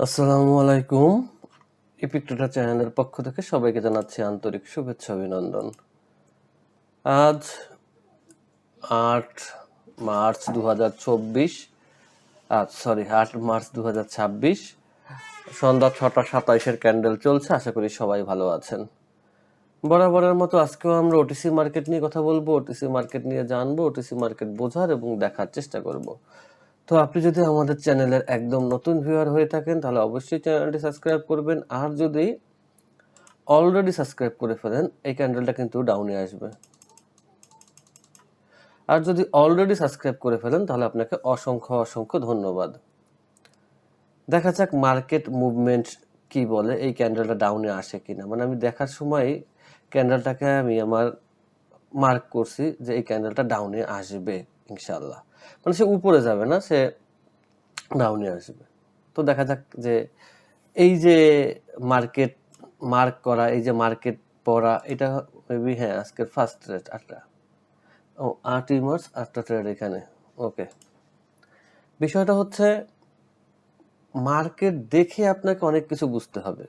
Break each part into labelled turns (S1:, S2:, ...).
S1: আসসালামু আলাইকুম। ইপিকটোটা চ্যানেলের পক্ষ থেকে সবাইকে জানাচ্ছি আন্তরিক শুভেচ্ছা অভিনন্দন। আজ 8 মার্চ 2024 8 মার্চ 2026 সন্ধ্যা 6:27 ক্যান্ডেল চলছে। আশা করি সবাই ভালো আছেন। বরাবরের মতো আজকেও আমরা ওটিসি মার্কেট নিয়ে কথা বলবো, ওটিসি মার্কেট নিয়ে জানবো, ওটিসি মার্কেট বোঝার এবং দেখার চেষ্টা করব। তো আপনি যদি আমাদের চ্যানেলের একদম নতুন ভিউয়ার হয়ে থাকেন তাহলে অবশ্যই চ্যানেলটি সাবস্ক্রাইব করবেন, আর যদি অলরেডি সাবস্ক্রাইব করে ফেলেন এই ক্যান্ডেলটা কিন্তু ডাউনে আসবে। আর যদি অলরেডি সাবস্ক্রাইব করে ফেলেন তাহলে আপনাকে অসংখ্য অসংখ্য ধন্যবাদ। দেখা যাক মার্কেট মুভমেন্ট কি বলে, এই ক্যান্ডেলটা ডাউনে আসে কিনা। মানে আমি দেখার সময় ক্যান্ডেলটাকে আমি আমার মার্ক করছি যে এই ক্যান্ডেলটা ডাউনে আসবে ইনশাল্লাহ। মানে সে উপরে যাবে না, সে ডাউনে আসবে। তো দেখা যাক যে এই যে মার্কেট মার্ক করা, এই যে মার্কেট পড়া, এটা মেবি আজকের ফার্স্ট ট্রেড 8 মার্চ 8টা ট্রেড এখানে। ওকে, বিষয়টা হচ্ছে মার্কেট দেখে আপনাকে অনেক কিছু বুঝতে হবে,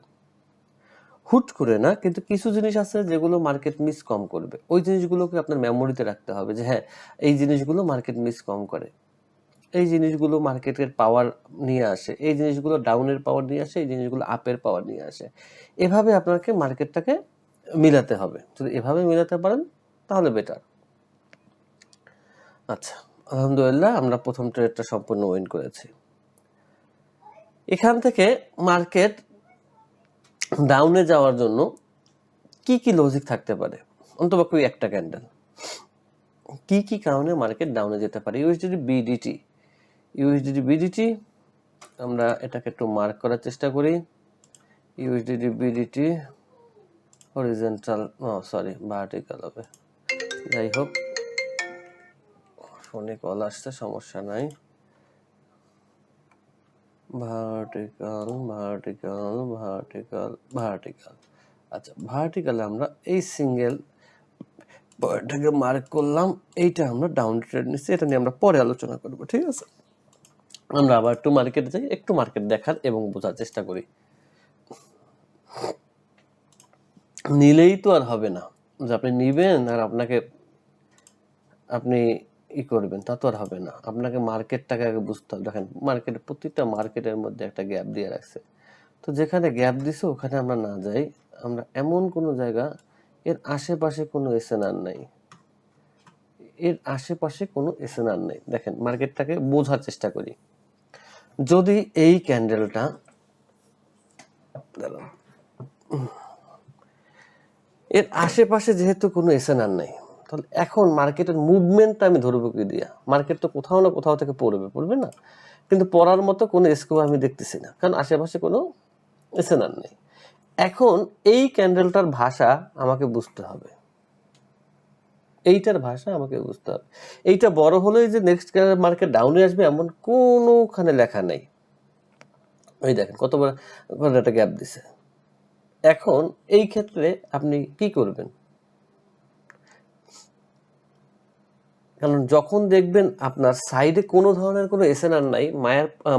S1: হুট করে না। কিন্তু কিছু জিনিস আছে যেগুলো মার্কেট মিস কম করবে, ওই জিনিসগুলোকে আপনার মেমোরিতে রাখতে হবে যে এই জিনিসগুলো মার্কেট মিস কম করে, এই জিনিসগুলো মার্কেটের পাওয়ার নিয়ে আসে, এই জিনিসগুলো ডাউনের পাওয়ার নিয়ে আসে, এই জিনিসগুলো আপের পাওয়ার নিয়ে আসে। এভাবে আপনাকে মার্কেটটাকে মিলাতে হবে। যদি এভাবে মিলাতে পারেন তাহলে বেটার। আচ্ছা, আলহামদুলিল্লাহ আমরা প্রথম ট্রেডটা সম্পূর্ণ উইন করেছি। এখান থেকে মার্কেট ডাউনে যাওয়ার জন্য কি কি লজিক থাকতে পারে, অন্তত একটা ক্যান্ডেল, কি কি কারণে মার্কেট ডাউনে যেতে পারে। ইউএসডিটি বিডিটি আমরা এটাকে একটু মার্ক করার চেষ্টা করি। ইউএসডিটি বিডিটি হরিজন্টাল, ভার্টিক্যাল হবে। যাই হোক, ফোনে কল আসছে, সমস্যা নাই। ভার্টিক্যাল ভার্টিক্যাল ভার্টিক্যাল ভার্টিক্যাল আচ্ছা, ভার্টিক্যালে আমরা এই সিঙ্গেল পয়েন্টটাকে মার্ক করলাম, এইটা আমরা ডাউন ট্রেড নিচ্ছি, এটা নিয়ে আমরা পরে আলোচনা করব, ঠিক আছে। আমরা আবার একটু মার্কেটে যাই, একটু মার্কেট দেখার এবং বোঝার চেষ্টা করি। নিলেই তো আর হবে না যে আপনি নিবেন আর আপনি করবেন, তা তো আর হবে না। আপনাকে মার্কেটটাকে আগে বুঝতে হবে। দেখেন মার্কেটের প্রতিটা মার্কেটের মধ্যে একটা গ্যাপ দিয়ে রাখছে। তো যেখানে গ্যাপ দিছে ওখানে আমরা না যাই, আমরা এমন কোনো জায়গা, এর আশেপাশে কোনো এসএনআর নাই, এর আশেপাশে কোনো এসএনআর নেই। দেখেন মার্কেটটাকে বোঝার চেষ্টা করি। যদি এই ক্যান্ডেলটা, এর আশেপাশে যেহেতু কোনো এসএনআর নেই, তাহলে এখন মার্কেটের মুভমেন্টটা আমি ধরবো কি দিয়া? মার্কেট তো কোথাও না কোথাও থেকে পড়বে না, কিন্তু পড়ার মতো কোনো স্কোপ আমি দেখতেছি না, কারণ আশেপাশে কোনো এসএনআর নেই। এখন এই ক্যান্ডেলটার ভাষা আমাকে বুঝতে হবে, এইটার ভাষা আমাকে বুঝতে হবে। এইটা বড় হলেই যে নেক্সট মার্কেট ডাউনে আসবে এমন কোনোখানে লেখা নেই। ওই দেখেন কত বড় একটা গ্যাপ দিছে। এখন এই ক্ষেত্রে আপনি কি করবেন? কারণ যখন দেখবেন আপনার সাইডে কোনো ধরনের কোনো এসএনআর নাই,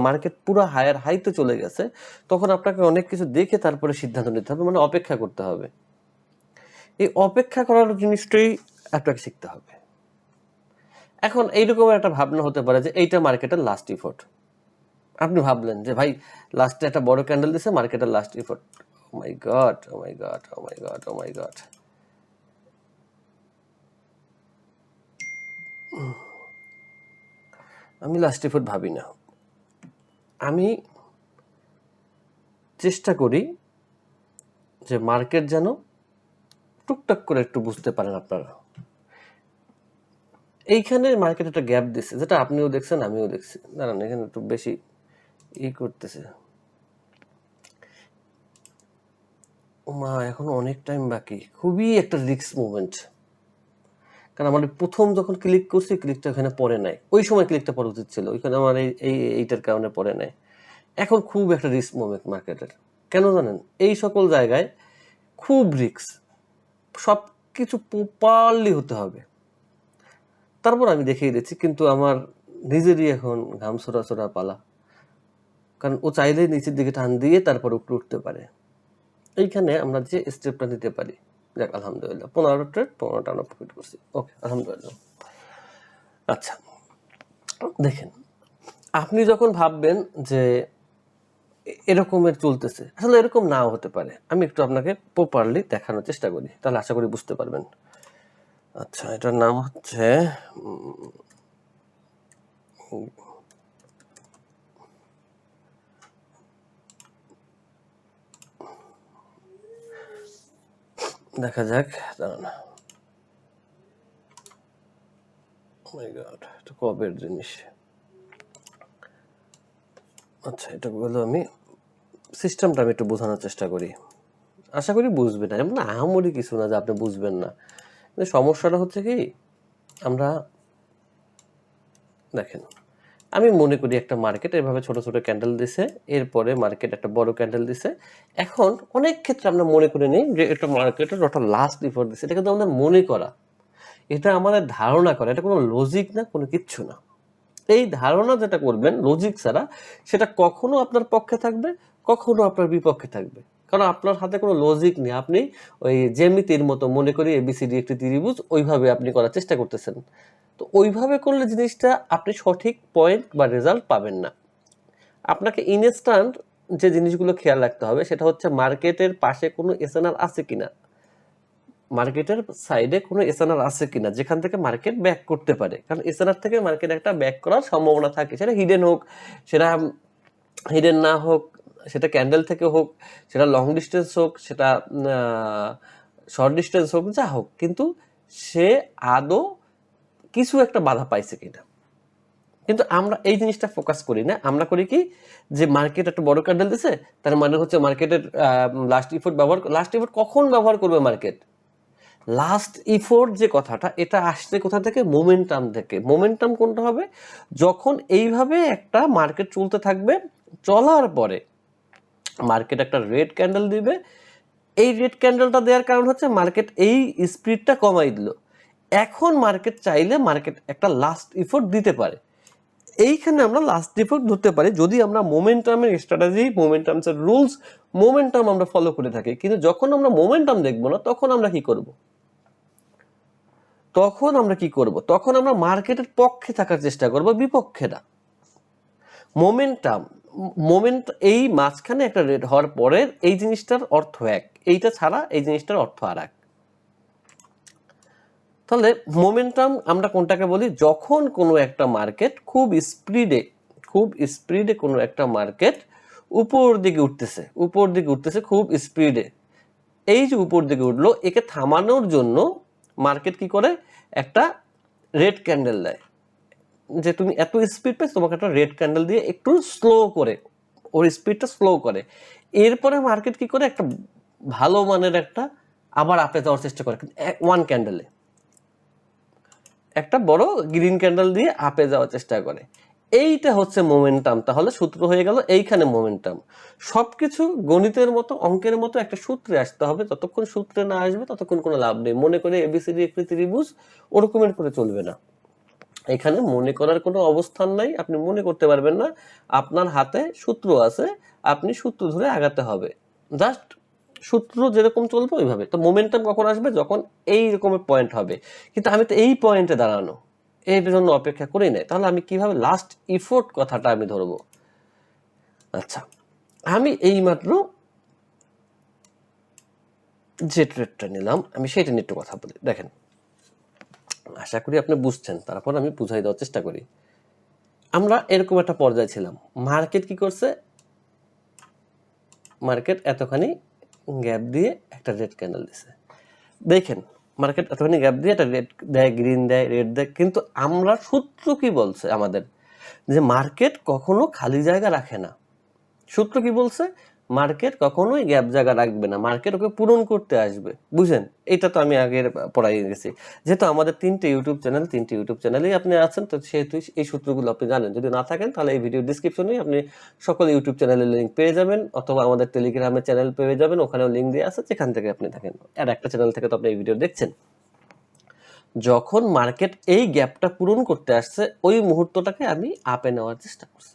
S1: মার্কেট পুরো হায়ার হাইতে চলে গেছে, তখন আপনাকে অনেক কিছু দেখে তারপরে সিদ্ধান্ত নিতে হবে, মানে অপেক্ষা করতে হবে। এই অপেক্ষা করার জিনিসটাই আপনাকে শিখতে হবে। এখন এইরকম একটা ভাবনা হতে পারে যে এইটা মার্কেটের লাস্ট ইফোর্ট। আপনি ভাবলেন যে ভাই লাস্টে একটা বড় ক্যান্ডেল দিছে, মার্কেটের লাস্ট ইফোর্ট। ও মাই গড, ও মাই গড, ও মাই গড, ও মাই গড। আমি লাস্ট ইফোর্ট ভাবি না, আমি চেষ্টা করি যে মার্কেট যেন টুকটাক করে একটু বুঝতে পারেন আপনারা। এইখানে মার্কেট একটা গ্যাপ দিচ্ছে, যেটা আপনিও দেখছেন আমিও দেখছি। দাঁড়ান, এখানে একটু বেশি করতেছে। এখন অনেক টাইম বাকি, খুবই একটা রিস্ক মুভমেন্ট। কারণ আমার প্রথম যখন ক্লিক করছি, ক্লিকটা এখানে পড়ে নাই, ওই সময় ক্লিকটা পড়া উচিত ছিল, ওইখানে আমার এইটার কারণে পড়ে নাই। এখন খুব একটা রিস্ক মুভমেন্ট মার্কেটের। কেন জানেন? এই সকল জায়গায় খুব রিস্ক, সব কিছু প্রপারলি হতে হবে। তারপর আমি দেখিয়ে দিচ্ছি, কিন্তু আমার নিজেরই এখন ঘাম ছোড়া পালা, কারণ ও চাইলেই নিচের দিকে টান দিয়ে তারপর উপরে উঠতে পারে। এইখানে আমরা যে স্টেপটা নিতে পারি, যাক আলহামদুলিল্লাহ 15 ট্রেড 15টা আমরা প্রফিট করছি, ওকে আলহামদুলিল্লাহ। আচ্ছা দেখেন, আপনি যখন ভাববেন যে এরকমের চলতেছে, আসলে এরকম নাও হতে পারে। আমি একটু আপনাকে প্রপারলি দেখানোর চেষ্টা করি, তাহলে আশা করি বুঝতে পারবেন। আচ্ছা, এটার নাম হচ্ছে দেখা যাক, দাঁড়ান, এটা কবের জিনিস। আচ্ছা, এটা বলো, আমি সিস্টেমটা আমি একটু বোঝানোর চেষ্টা করি, আশা করি বুঝবেন না। এমন আহামরি কিছু না যে আপনি বুঝবেন না, কিন্তু সমস্যাটা হচ্ছে কি, আমরা দেখেন, আমি মনে করি একটা মার্কেট এভাবে ছোট ছোট ক্যান্ডেল দিছে, এরপরে মার্কেট একটা বড় ক্যান্ডেল দিছে। এখন অনেক ক্ষেত্রে আমরা মনে করে নিই যে এটা মার্কেটের ওটা লাস্ট রিপোর্ট দিছে, এটা কিন্তু আমাদের মনে করা, এটা আমাদের ধারণা করা, এটা কোনো লজিক না, কোনো কিচ্ছু না। এই ধারণা যেটা করবেন লজিক ছাড়া, সেটা কখনো আপনার পক্ষে থাকবে, কখনো আপনার বিপক্ষে থাকবে, কারণ আপনার হাতে কোনো লজিক নেই। আপনি ওই জ্যামিতির মতো মনে করি এবিসিডি একটি ত্রিভুজ, ওইভাবে আপনি করার চেষ্টা করতেছেন। তো ওইভাবে করলে জিনিসটা আপনি সঠিক পয়েন্ট বা রেজাল্ট পাবেন না। আপনাকে ইনস্ট্যান্ট যে জিনিসগুলো খেয়াল রাখতে হবে সেটা হচ্ছে মার্কেটের পাশে কোনো এসএনআর আছে কিনা, মার্কেটের সাইডে কোনো এসএনআর আছে কিনা যেখান থেকে মার্কেট ব্যাক করতে পারে, কারণ এসএনআর থেকে মার্কেট একটা ব্যাক করার সম্ভাবনা থাকে, সেটা হিডেন হোক, সেটা হিডেন না হোক, সেটা ক্যান্ডেল থেকে হোক, সেটা লং ডিস্টেন্স হোক, সেটা শর্ট ডিস্টেন্স হোক, যা হোক, কিন্তু সে আদৌ কিছু একটা বাধা পাইছে কিনা। কিন্তু আমরা এই জিনিসটা ফোকাস করি না, আমরা করি কি, যে মার্কেট একটা বড় ক্যান্ডেল দিছে, তার মানে হচ্ছে মার্কেটের লাস্ট ইফোর্ট ব্যবহার, লাস্ট ইফোর্ট কখন ব্যবহার করবে মার্কেট, লাস্ট ইফোর্ট যে কথাটা, এটা আসছে কোথা থেকে, মোমেন্টাম থেকে। মোমেন্টাম কোনটা হবে, যখন এইভাবে একটা মার্কেট চলতে থাকবে, চলার পরে মার্কেট একটা রেড ক্যান্ডেল দিবে, এই রেড ক্যান্ডেলটা দেওয়ার কারণ হচ্ছে মার্কেট এই স্পিডটা কমাই দিল, এখন মার্কেট চাইলে মার্কেট একটা লাস্ট ইফোর্ট দিতে পারে। এইখানে আমরা লাস্ট ইফোর্ট ধরতে পারি যদি আমরা মোমেন্টামের স্ট্র্যাটেজি, মোমেন্টামসের রুলস, মোমেন্টাম আমরা ফলো করে থাকি। কিন্তু যখন আমরা মোমেন্টাম দেখবো না, তখন আমরা কি করব, তখন আমরা মার্কেটের পক্ষে থাকার চেষ্টা করব, বিপক্ষে না। মোমেন্ট এই মাঝখানে একটা রেড হওয়ার পরে এই জিনিসটার অর্থ এক, এইটা ছাড়া এই জিনিসটার অর্থ আর এক। তাহলে মোমেন্টাম আমরা কোনটাকে বলি, যখন কোনো একটা মার্কেট খুব স্পিডে কোনো একটা মার্কেট উপর দিকে উঠতেছে খুব স্পিডে, এই যে উপর দিকে উঠলো, একে থামানোর জন্য মার্কেট কি করে, একটা রেড ক্যান্ডেল দেয়, যে তুমি এত স্পিড পেয়েছো, তোমাকে একটা রেড ক্যান্ডেল দিয়ে একটু স্লো করে, ওর স্পিডটা স্লো করে, এরপরে মার্কেট কি করে, একটা ভালো মানের একটা আবার আপে যাওয়ার চেষ্টা করে, ওয়ান ক্যান্ডেলে একটা বড় গ্রিন ক্যান্ডেল দিয়ে আপে যাওয়ার চেষ্টা করে। এইটা হচ্ছে মোমেন্টাম। তাহলে সূত্র হয়ে গেল এইখানে মোমেন্টাম। সবকিছু গণিতের মতো, অঙ্কের মতো একটা সূত্রে আসতে হবে, যতক্ষণ সূত্রে না আসবে ততক্ষণ কোনো লাভ নেই। মনে করে এবিসিডি একটি ত্রিভুজ, ওরকমের করে চলবে না। এখানে মনে করার কোনো অবস্থান নাই, আপনি মনে করতে পারবেন না, আপনার হাতে সূত্র আছে, আপনি সূত্র ধরে আগাতে হবে, জাস্ট সূত্র যেরকম চলবে ওইভাবে। তো মোমেন্টাম কখন আসবে, যখন এই রকমের পয়েন্ট হবে। কিন্তু আমি তো এই পয়েন্টে দাঁড়ানো, এর জন্য অপেক্ষা করি নাই, তাহলে আমি কিভাবে লাস্ট ইফোর্ট কথাটা আমি ধরবো। আচ্ছা, আমি এইমাত্র যে ট্রেডটা নিলাম, আমি সেটা নিয়ে একটু কথা বলি। দেখেন, আশা করি আপনি বুঝছেন, তারপর আমি বুঝাই দেওয়ার চেষ্টা করি। আমরা এরকম একটা পর্যায়ে ছিলাম, মার্কেট কি করছে, মার্কেট এতখানি গ্যাপ দিয়ে একটা রেড ক্যান্ডেল দিছে। দেখেন, মার্কেট এতখানি গ্যাপ দিয়ে একটা রেড দেয়, গ্রিন দেয়, রেড দেয়, কিন্তু আমরা সূত্র কি বলছে আমাদের, যে মার্কেট কখনো খালি জায়গা রাখে না। সূত্র কি বলছে, মার্কেট কখনোই গ্যাপ জায়গা রাখবে না, মার্কেট ওকে পূরণ করতে আসবে। বুঝেন, এটা তো আমি আগের পড়াই গেছি। যেহেতু আমাদের তিনটে ইউটিউব চ্যানেলেই আপনি আছেন, তো সেহেতু এই সূত্রগুলো আপনি জানেন। যদি না থাকেন তাহলে এই ভিডিও ডিসক্রিপশনে আপনি সকল ইউটিউব চ্যানেলের লিঙ্ক পেয়ে যাবেন, অথবা আমাদের টেলিগ্রামের চ্যানেল পেয়ে যাবেন, ওখানেও লিঙ্ক দেওয়া আছে, যেখান থেকে আপনি থাকেন। আর একটা চ্যানেল থেকে তো আপনি এই ভিডিও দেখছেন। যখন মার্কেট এই গ্যাপটা পূরণ করতে আসছে, ওই মুহূর্তটাকে আমি আপে নেওয়ার চেষ্টা করছি।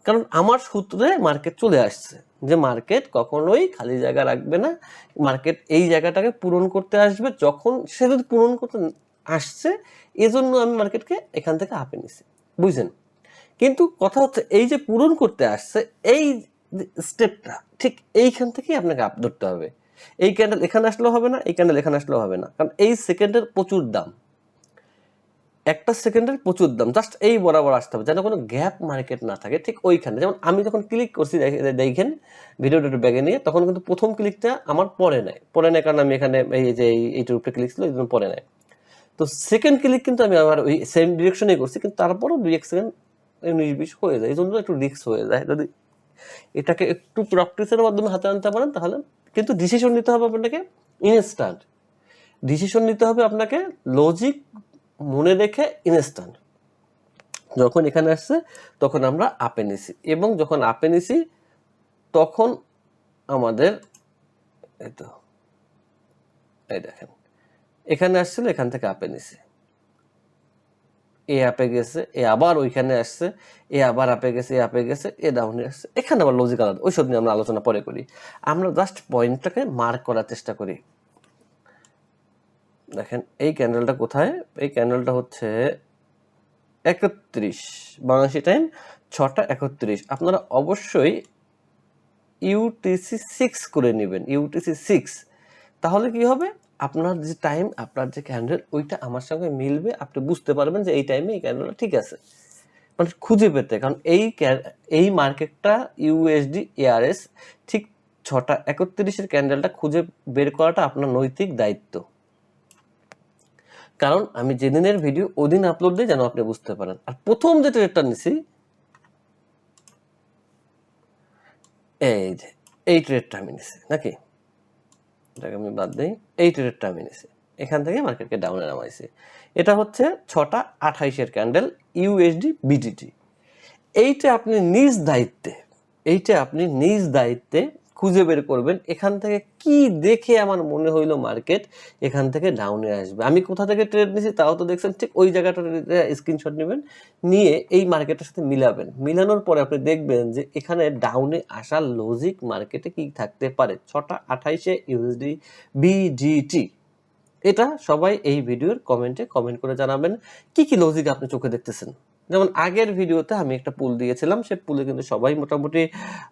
S1: কারণ আমার সূত্রে মার্কেট চলে আসছে যে মার্কেট কখনোই খালি জায়গা রাখবে না, মার্কেট এই জায়গাটাকে পূরণ করতে আসবে। যখন সে যদি পূরণ করতে আসছে, এজন্য আমি মার্কেটকে এখান থেকে আপে নিছি, বুঝছেন? কিন্তু কথা হচ্ছে এই যে পূরণ করতে আসছে, এই স্টেপটা ঠিক এইখান থেকেই আপনাকে আপ ধরতে হবে। এই ক্যান্ডেল এখানে আসলেও হবে না, এই ক্যান্ডেল এখানে আসলেও হবে না, কারণ এই সেকেন্ডের প্রচুর দাম, একটা সেকেন্ডের প্রচুর দাম, জাস্ট এই বরাবর আসতে হবে যেন কোনো গ্যাপ মার্কেট না থাকে। ঠিক ওইখানে যেমন আমি যখন ক্লিক করছি দেখেন ভিডিওটা একটু ব্যাগে নিয়ে, তখন কিন্তু প্রথম ক্লিকটা আমার পরে নেয় কারণ আমি এখানে এই যে এইটার উপরে ক্লিক ছিল, এই জন্য পরে নেয়। তো সেকেন্ড ক্লিক কিন্তু আমি আবার ওই সেম ডিরেকশনেই করছি, কিন্তু তারপরও 2-1 সেকেন্ড 19-20 হয়ে যায়, এই জন্য একটু রিস্ক হয়ে যায়। যদি এটাকে একটু প্র্যাকটিসের মাধ্যমে হাতে আনতে পারেন তাহলে, কিন্তু ডিসিশন নিতে হবে আপনাকে ইনস্ট্যান্ট, ডিসিশন নিতে হবে আপনাকে লজিক মনে রেখে ইনস্ট্যান্ট। যখন এখানে আসছে তখন আমরা আপে নিছি, এবং যখন আপে নিছি তখন আমাদের এই দেখেন এখানে আসছিল, এখান থেকে আপে নিছি, এ আপে গেছে, এ আবার ওইখানে আসছে, এ আবার আপে গেছে, এ আপে গেছে, এ ডাউনে আসছে, এখানে আবার লজিক আলাদা, ওইসব নিয়ে আমরা আলোচনা পরে করি। আমরা জাস্ট পয়েন্টটাকে মার্ক করার চেষ্টা করি। দেখেন এই ক্যান্ডেলটা কোথায়, এই ক্যান্ডেলটা হচ্ছে 31 বাংলাদেশি টাইম 6টা 31। আপনারা অবশ্যই ইউটিসি 6 করে নেবেন, ইউটিসি 6, তাহলে কি হবে, আপনার যে টাইম, আপনার যে ক্যান্ডেল, ওইটা আমার সঙ্গে মিলবে, আপনি বুঝতে পারবেন যে এই টাইমে এই ক্যান্ডেলটা ঠিক আছে, মানে খুঁজে পেতে। কারণ এই মার্কেটটা ইউএসডি এআরএস ঠিক 6টা 31 ক্যান্ডেলটা খুঁজে বের করাটা আপনার নৈতিক দায়িত্ব। কারণ আমি যেদিনের ভিডিও ওদিন আপলোড দিই যেন আপনি বুঝতে পারেন। আর প্রথম যে ট্রেডটা নিছি, এই যে এই ট্রেডটা আমি নিছি নাকি, এটাকে আমি বাদ দিই, এই ট্রেডটা আমি নিছি, এখান থেকে মার্কেটকে ডাউনে নামাইছি। এটা হচ্ছে 6টা 28 ক্যান্ডেল ইউএসডি বিটিটি। এইটা আপনি নিজ দায়িত্বে খুঁজে বের করবেন, এখান থেকে কি দেখে আমার মনে হইলো মার্কেট এখান থেকে ডাউনে আসবে, আমি কোথা থেকে ট্রেড নিছি তাও তো দেখছেন, ঠিক ওই জায়গাটা স্ক্রিনশট নেবেন, নিয়ে এই মার্কেটের সাথে মিলাবেন, মিলানোর পরে আপনি দেখবেন যে এখানে ডাউনে আসার লজিক মার্কেটে কি থাকতে পারে। 6টা 28 ইউএসডি বিজিটি, এটা সবাই এই ভিডিওর কমেন্ট করে জানাবেন কি কি লজিক আপনি চোখে দেখতেছেন। যেমন আগের ভিডিওতে আমি একটা পুল দিয়েছিলাম, সে পুলে কিন্তু সবাই মোটামুটি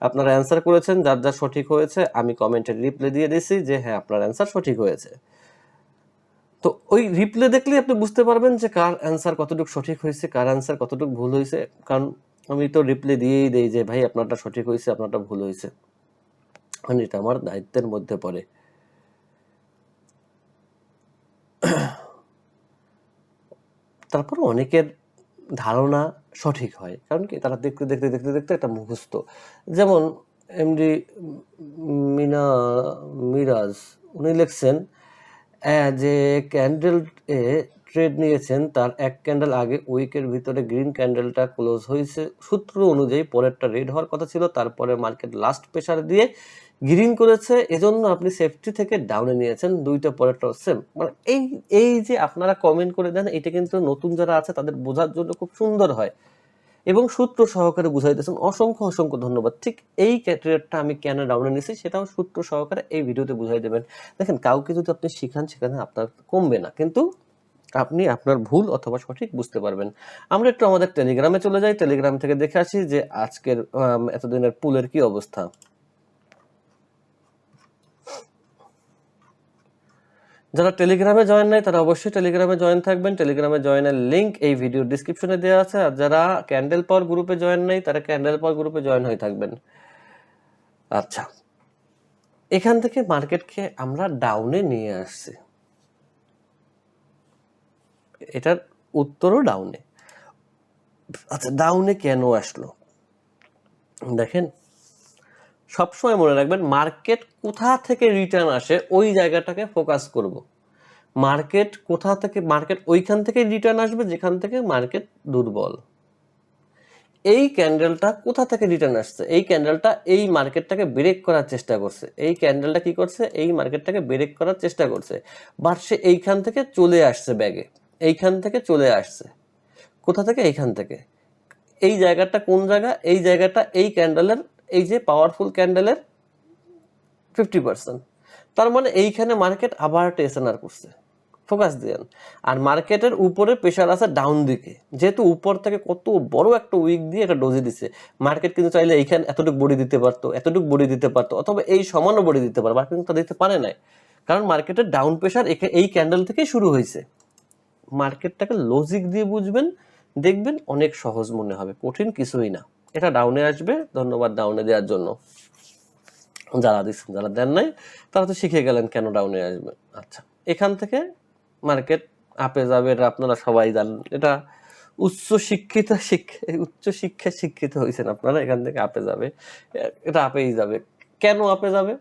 S1: আপনারা অ্যান্সার করেছেন, যার যা সঠিক হয়েছে আমি কমেন্টে রিপ্লাই দিয়ে দিয়েছি যে হ্যাঁ আপনার অ্যান্সার সঠিক হয়েছে। তো ওই রিপ্লে দেখলে আপনি বুঝতে পারবেন যে কার অ্যান্সার কতটুকু সঠিক হয়েছে, কার অ্যান্সার কতটুকু ভুল হয়েছে। কারণ আমি তো রিপ্লে দিয়েই দেই যে ভাই আপনারটা সঠিক হয়েছে, আপনারটা ভুল হয়েছে, কারণ এটা আমার দায়িত্বের মধ্যে পড়ে। তারপর অনেকের ধারণা সঠিক হয়, কারণ কি তারা দেখতে দেখতে দেখতে দেখতে একটা মুখস্থ। যেমন এমডি মিরাজ, উনি লিখছেন যে ক্যান্ডেল এ ট্রেড নিয়েছেন, তার এক ক্যান্ডেল আগে উইকের ভিতরে গ্রিন ক্যান্ডেলটা ক্লোজ হয়েছে, সূত্র অনুযায়ী পরেরটা রেড হওয়ার কথা ছিল, তারপরে মার্কেট লাস্ট প্রেসার দিয়ে গ্রিন করেছে, এজন্য আপনি সেফটি থেকে ডাউনে নিয়েছেন, দুইটা পরেরটা সেম। মানে এই যে আপনারা কমেন্ট করে দেন, এটা কিন্তু নতুন যারা আছে তাদের বোঝার জন্য খুব সুন্দর হয়, এবং সূত্র সহকারে বুঝাইতেছেন, অসংখ্য ধন্যবাদ। ঠিক এই ট্রেডটা আমি কেন ডাউনে নিছি সেটাও সূত্র সহকারে এই ভিডিওতে বুঝাই দেবেন। দেখেন কাউকে যদি আপনি শিখান সেখানে আপনার কমবে না, কিন্তু আপনি আপনার ভুল অথবা সঠিক বুঝতে পারবেন। আমরা একটু আমাদের টেলিগ্রামে চলে যাই, টেলিগ্রাম থেকে দেখে আসি যে আজকের এতদিনের পুলের কি অবস্থা। যারা টেলিগ্রামে জয়েন নাই তারা অবশ্যই টেলিগ্রামে জয়েন থাকবেন, টেলিগ্রামে জয়েনের লিংক এই ভিডিওর ডিসক্রিপশনে দেওয়া আছে। আর যারা ক্যান্ডেল পাওয়ার গ্রুপে জয়েন নাই তারা ক্যান্ডেল পাওয়ার গ্রুপে জয়েন হয়ে থাকবেন। আচ্ছা, এখান থেকে মার্কেটকে আমরা ডাউনে নিয়ে আসছি, এটার উত্তরও ডাউনে। আচ্ছা, ডাউনে কেন আসলো দেখেন, সবসময় মনে রাখবেন মার্কেট কোথা থেকে রিটার্ন আসে ওই জায়গাটাকে ফোকাস করব। মার্কেট কোথা থেকে, মার্কেট ওইখান থেকে রিটার্ন আসবে যেখান থেকে মার্কেট দুর্বল। এই ক্যান্ডেলটা কোথা থেকে রিটার্ন আসছে, এই ক্যান্ডেলটা এই মার্কেটটাকে ব্রেক করার চেষ্টা করছে, এই ক্যান্ডেলটা কি করছে, এই মার্কেটটাকে ব্রেক করার চেষ্টা করছে, বাট সে এইখান থেকে চলে আসছে ব্যাগে, এইখান থেকে চলে আসছে, কোথা থেকে, এইখান থেকে। এই জায়গাটা কোন জায়গা, এই জায়গাটা এই ক্যান্ডেলের, এই যে পাওয়ারফুল ক্যান্ডেলের 50%। তার মানে এইখানে মার্কেট আবার একটা এসএনআর করছে, ফোকাস দিয়েন। আর মার্কেটের উপরে প্রেশার আছে ডাউন দিকে, যেহেতু উপর থেকে কত বড় একটা উইক দিয়ে একটা ডোজি দিছে, মার্কেট কিন্তু চাইলে এইখানে এতটুকু বডি দিতে পারতো, এতটুকু বডি দিতে পারতো, অথবা এই সমানও বডি দিতে পারতো, মার্কেট কিন্তু দিতে পারে নাই, কারণ মার্কেটের ডাউন প্রেশার এই ক্যান্ডেল থেকেই শুরু হয়েছে। মার্কেটটাকে লজিক দিয়ে বুঝবেন, দেখবেন অনেক সহজ মনে হবে, কঠিন কিছুই না। এটা ডাউনে আসবে, ধন্যবাদ ডাউনে দেওয়ার জন্য। যারা দিচ্ছেন, যারা দেন নাই তারা তো শিখে গেলেন কেন ডাউনে আসবে। আচ্ছা, এখান থেকে মার্কেট আপে যাবে, এটা আপনারা সবাই জানেন, এটা উচ্চ শিক্ষায় শিক্ষিত হয়েছেন আপনারা, এখান থেকে আপে যাবে, এটা আপেই যাবে। কেন আপে যাবে?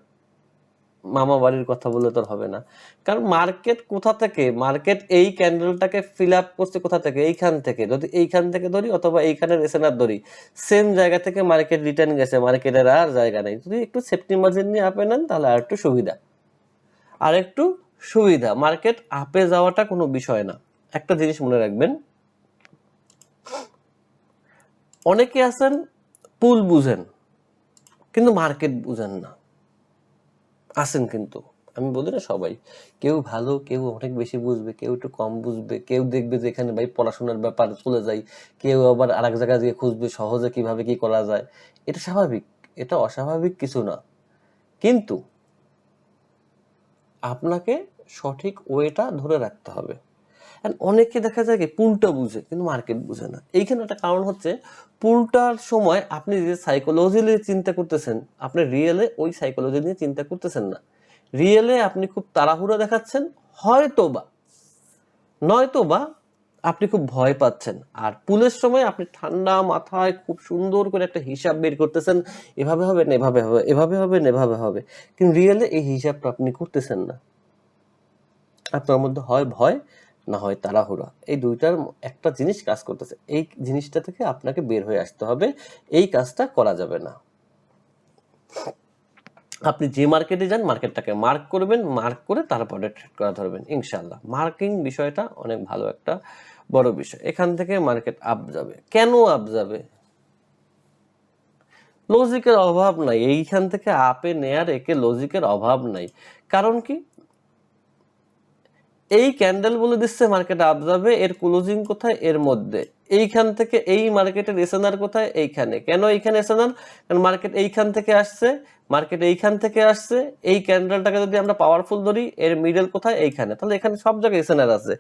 S1: মামা বাড়ির কথা বললে তো হবে না, কারণ মার্কেট কোথা থেকে, মার্কেট এই ক্যান্ডেলটাকে ফিল আপ করছে কোথা থেকে, এইখান থেকে। যদি এইখান থেকে ধরি অথবা এইখানের এসএনআর ধরি, সেম জায়গা থেকে মার্কেট রিটার্ন গেছে, মার্কেটের আর জায়গা নেই। যদি একটু সেফটি মার্জিন নিয়ে আপে নেন তাহলে আর একটু সুবিধা। মার্কেট আপে যাওয়াটা কোনো বিষয় না। একটা জিনিস মনে রাখবেন, অনেকে আছেন পুল বুঝেন কিন্তু মার্কেট বুঝেন না, আছেন কিন্তু, আমি বলি না সবাই, কেউ ভালো, কেউ অনেক বেশি বুঝবে, কেউ একটু কম বুঝবে, কেউ দেখবে যে এখানে ভাই পড়াশোনার ব্যাপার চলে যায়, কেউ আবার আরেক জায়গায় গিয়ে খুঁজবে সহজে কিভাবে কি করা যায়। এটা স্বাভাবিক, এটা অস্বাভাবিক কিছু না, কিন্তু আপনাকে সঠিক ওয়েটা ধরে রাখতে হবে। অনেকে দেখা যায় কি পুলটা বুঝে কিন্তু মার্কেট বুঝে না। এইখানে একটা কারণ হচ্ছে, পুলটার সময় আপনি যে সাইকোলজি নিয়ে চিন্তা করতেছেন, আপনি রিয়েলে ওই সাইকোলজি নিয়ে চিন্তা করতেছেন না। রিয়েলে আপনি খুব তাড়াহুড়ো দেখাচ্ছেন, নয়তোবা আপনি খুব ভয় পাচ্ছেন। আর পুলের সময় আপনি ঠান্ডা মাথায় খুব সুন্দর করে একটা হিসাব বের করতেছেন, এভাবে হবে না এভাবে হবে, এভাবে হবে না এভাবে হবে, কিন্তু রিয়েলে এই হিসাবটা আপনি করতেছেন না। আপনার মধ্যে হয় ভয়, না হয় তাড়াহুড়া, এই দুইটার একটা জিনিস কাজ করতেছে। এই জিনিসটা থেকে আপনাকে বের হয়ে আসতে হবে, এই কাজটা করা যাবে না। আপনি যে মার্কেটে যান, মার্কেটটাকে মার্ক করবেন, মার্ক করে তারপরে ট্রেড করা ধরবেন, ইনশাল্লাহ। মার্কিং বিষয়টা অনেক ভালো একটা বড় বিষয়। এখান থেকে মার্কেট আপ যাবে। কেন আপ যাবে? লজিকের অভাব নাই, এইখান থেকে আপে নেয়ার একে লজিকের অভাব নাই। কারণ কি, এই ক্যান্ডেল বলে দিচ্ছে মার্কেট আপ যাবে, এর ক্লোজিং কোথায়, এর মধ্যে। এইখান থেকে এই মার্কেটের এসএনআর কোথায়, এইখানে। কেন এইখানে এসএনআর? কারণ মার্কেট এইখান থেকে আসছে, এই ক্যান্ডেলটাকে যদি আমরা পাওয়ারফুল ধরি, এর মিডল কোথায়, এইখানে। তাহলে এখানে সব জায়গায় এসএনআর আছে,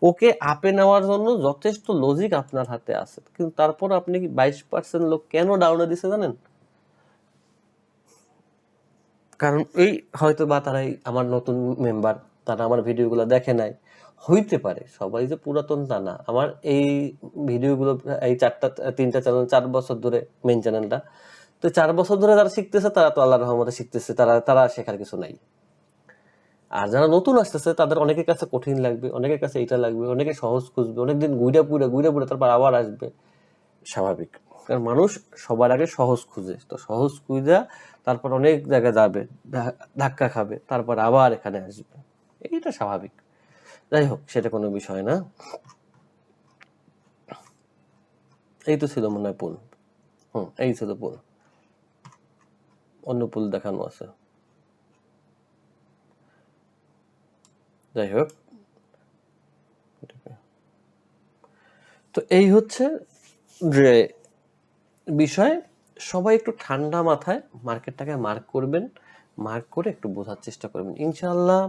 S1: ওকে আপে নেওয়ার জন্য যথেষ্ট লজিক আপনার হাতে আছে। কিন্তু তারপর আপনি 22% লোক কেন ডাউনে দিছে জানেন? কারণ এই হয়তো বা তারাই আমার নতুন মেম্বার, তারা আমার ভিডিওগুলো দেখে নাই, হইতে পারে। সবাই যে পুরাতন তা না। আমার এই ভিডিওগুলো, এই তিনটা চ্যানেল 4 বছর ধরে, মেইন চ্যানেলটা তো 4 বছর ধরে যারা শিখতেছে, তারা তো আল্লাহর রহমতে শিখতেছে, তারা শেখার কিছু নাই। আর যারা নতুন আসতেছে তাদের অনেকের কাছে কঠিন লাগবে, অনেকের কাছে এইটা লাগবে, অনেকে সহজ খুঁজবে, অনেকদিন ঘুরে পুরে তারপর আবার আসবে, স্বাভাবিক। কারণ মানুষ সবার আগে সহজ খুঁজে, তো সহজ খুঁজে তারপর অনেক জায়গায় যাবে, ধাক্কা খাবে, তারপর আবার এখানে আসবে, এইটা স্বাভাবিক। যাই হোক, সেটা কোনো বিষয় না। এই তো ছিল মনে হয় পুল, এই ছিল পুল, অন্য পুল দেখানো আছে। যাই হোক, তো এই হচ্ছে যে বিষয়। সবাই একটু ঠান্ডা মাথায় মার্কেটটাকে মার্ক করবেন, মার্ক করে একটু বোঝার চেষ্টা করবেন। ইনশাআল্লাহ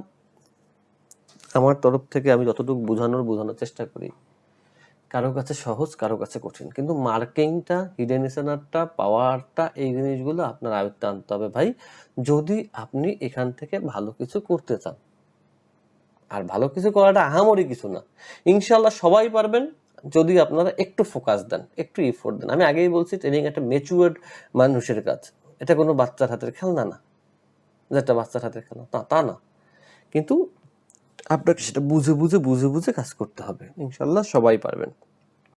S1: আমার তরফ থেকে আমি যতটুকু বোঝানোর চেষ্টা করি, কারো কাছে সহজ, কারো কাছে কঠিন, কিন্তু মার্কিংটা, হিডেন এসএনআরটা, পাওয়ারটা, এই জিনিসগুলো আপনার আয়ত্তে আনতে হবে ভাই, যদি আপনি এখান থেকে ভালো কিছু করতে চান। আর ভালো কিছু করাটা আহামরি কিছু না, ইনশাআল্লাহ সবাই পারবেন, যদি আপনারা একটু ফোকাস দেন, একটু এফোর্ট দেন। আমি আগেই বলছি, ট্রেনিং একটা ম্যাচিউরড মানুষের কাজ, এটা কোনো বাচ্চার হাতের খেলনা না, যেটা বাচ্চার হাতের খেলনা তা না, কিন্তু আপনাকে সেটা বুঝে কাজ করতে হবে। ইনশাআল্লাহ সবাই পারবেন।